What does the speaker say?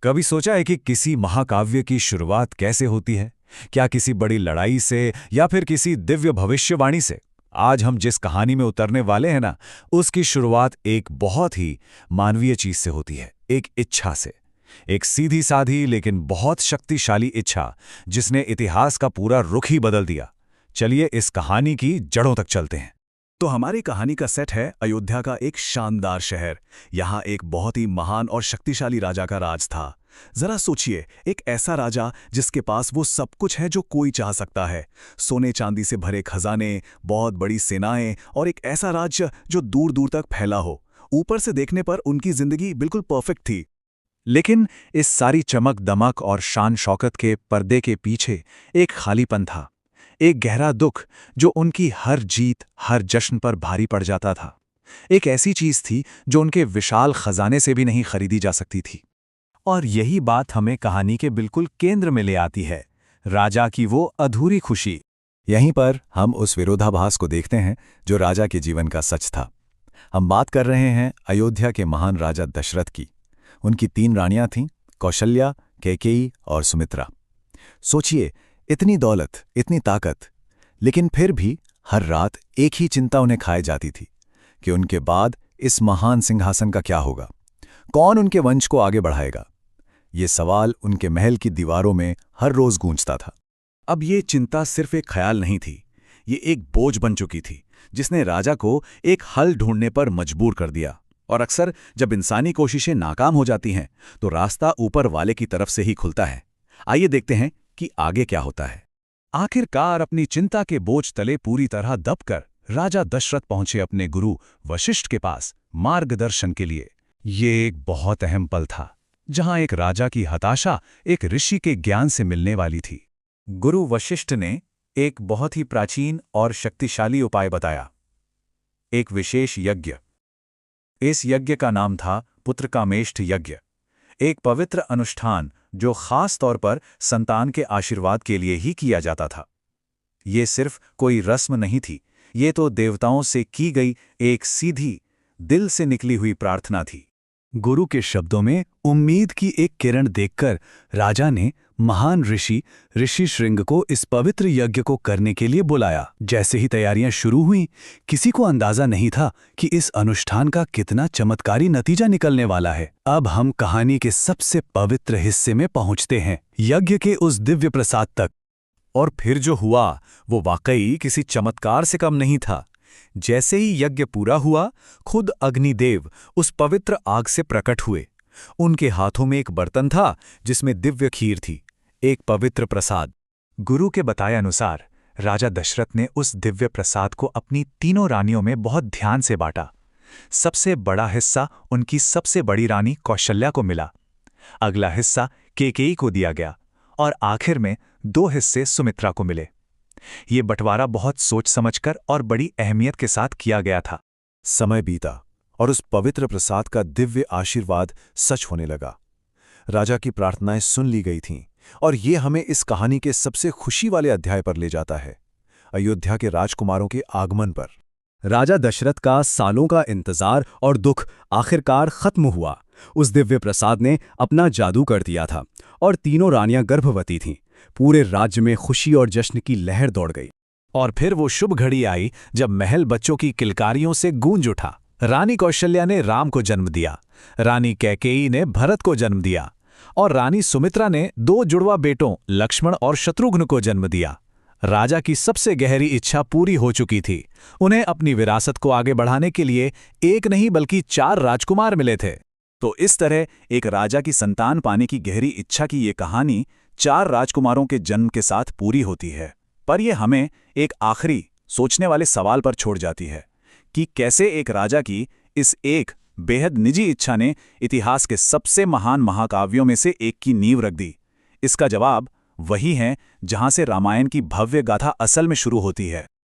कभी सोचा है कि किसी महाकाव्य की शुरुआत कैसे होती है? क्या किसी बड़ी लड़ाई से या फिर किसी दिव्य भविष्यवाणी से? आज हम जिस कहानी में उतरने वाले हैं ना, उसकी शुरुआत एक बहुत ही मानवीय चीज से होती है, एक इच्छा से। एक सीधी साधी लेकिन बहुत शक्तिशाली इच्छा, जिसने इतिहास का पूरा रुख ही बदल दिया। चलिए इस कहानी की जड़ों तक चलते हैं। तो हमारी कहानी का सेट है अयोध्या का एक शानदार शहर। यहाँ एक बहुत ही महान और शक्तिशाली राजा का राज था। जरा सोचिए, एक ऐसा राजा जिसके पास वो सब कुछ है जो कोई चाह सकता है। सोने चांदी से भरे खजाने, बहुत बड़ी सेनाएं और एक ऐसा राज्य जो दूर दूर तक फैला हो। ऊपर से देखने पर उनकी जिंदगी बिल्कुल परफेक्ट थी। लेकिन इस सारी चमक दमक और शान शौकत के पर्दे के पीछे एक खालीपन था, एक गहरा दुख जो उनकी हर जीत, हर जश्न पर भारी पड़ जाता था। एक ऐसी चीज थी जो उनके विशाल खजाने से भी नहीं खरीदी जा सकती थी। और यही बात हमें कहानी के बिल्कुल केंद्र में ले आती है, राजा की वो अधूरी खुशी। यहीं पर हम उस विरोधाभास को देखते हैं जो राजा के जीवन का सच था। हम बात कर रहे हैं अयोध्या के महान राजा दशरथ की। उनकी 3 रानियां थीं, कौशल्या, कैकेयी और सुमित्रा। सोचिए, इतनी दौलत, इतनी ताकत, लेकिन फिर भी हर रात एक ही चिंता उन्हें खाए जाती थी कि उनके बाद इस महान सिंहासन का क्या होगा, कौन उनके वंश को आगे बढ़ाएगा। ये सवाल उनके महल की दीवारों में हर रोज गूंजता था। अब ये चिंता सिर्फ एक ख्याल नहीं थी, ये एक बोझ बन चुकी थी जिसने राजा को एक हल ढूंढने पर मजबूर कर दिया। और अक्सर जब इंसानी कोशिशें नाकाम हो जाती हैं तो रास्ता ऊपर वाले की तरफ से ही खुलता है। आइए देखते हैं कि आगे क्या होता है। आखिरकार अपनी चिंता के बोझ तले पूरी तरह दबकर राजा दशरथ पहुंचे अपने गुरु वशिष्ठ के पास मार्गदर्शन के लिए। ये एक बहुत अहम पल था, जहां एक राजा की हताशा एक ऋषि के ज्ञान से मिलने वाली थी। गुरु वशिष्ठ ने एक बहुत ही प्राचीन और शक्तिशाली उपाय बताया, एक विशेष यज्ञ। इस यज्ञ का नाम था पुत्रकामेष्ठ यज्ञ, एक पवित्र अनुष्ठान जो खास तौर पर संतान के आशीर्वाद के लिए ही किया जाता था। ये सिर्फ कोई रस्म नहीं थी, ये तो देवताओं से की गई एक सीधी, दिल से निकली हुई प्रार्थना थी। गुरु के शब्दों में उम्मीद की एक किरण देखकर राजा ने महान ऋषि श्रृंग को इस पवित्र यज्ञ को करने के लिए बुलाया। जैसे ही तैयारियां शुरू हुईं, किसी को अंदाजा नहीं था कि इस अनुष्ठान का कितना चमत्कारी नतीजा निकलने वाला है। अब हम कहानी के सबसे पवित्र हिस्से में पहुंचते हैं, यज्ञ के उस दिव्य प्रसाद तक। और फिर जो हुआ वो वाकई किसी चमत्कार से कम नहीं था। जैसे ही यज्ञ पूरा हुआ, खुद अग्निदेव उस पवित्र आग से प्रकट हुए। उनके हाथों में एक बर्तन था जिसमें दिव्य खीर थी, एक पवित्र प्रसाद। गुरु के बताए अनुसार राजा दशरथ ने उस दिव्य प्रसाद को अपनी तीनों रानियों में बहुत ध्यान से बांटा। सबसे बड़ा हिस्सा उनकी सबसे बड़ी रानी कौशल्या को मिला, अगला हिस्सा कैकेयी को दिया गया और आखिर में 2 हिस्से सुमित्रा को मिले। ये बंटवारा बहुत सोच समझकर और बड़ी अहमियत के साथ किया गया था। समय बीता और उस पवित्र प्रसाद का दिव्य आशीर्वाद सच होने लगा। राजा की प्रार्थनाएं सुन ली गई थीं और ये हमें इस कहानी के सबसे खुशी वाले अध्याय पर ले जाता है, अयोध्या के राजकुमारों के आगमन पर। राजा दशरथ का सालों का इंतजार और दुख आखिरकार खत्म हुआ। उस दिव्य प्रसाद ने अपना जादू कर दिया था और तीनों रानियां गर्भवती थीं। पूरे राज्य में खुशी और जश्न की लहर दौड़ गई। और फिर वो शुभ घड़ी आई जब महल बच्चों की किलकारियों से गूंज उठा। रानी कौशल्या ने राम को जन्म दिया, रानी कैकेयी ने भरत को जन्म दिया और रानी सुमित्रा ने 2 जुड़वा बेटों लक्ष्मण और शत्रुघ्न को जन्म दिया। राजा की सबसे गहरी इच्छा पूरी हो चुकी थी। उन्हें अपनी विरासत को आगे बढ़ाने के लिए एक नहीं बल्कि 4 राजकुमार मिले थे। तो इस तरह एक राजा की संतान पाने की गहरी इच्छा की ये कहानी 4 राजकुमारों के जन्म के साथ पूरी होती है। पर यह हमें एक आखिरी सोचने वाले सवाल पर छोड़ जाती है कि कैसे एक राजा की इस एक बेहद निजी इच्छा ने इतिहास के सबसे महान महाकाव्यों में से एक की नींव रख दी। इसका जवाब वही है जहां से रामायण की भव्य गाथा असल में शुरू होती है।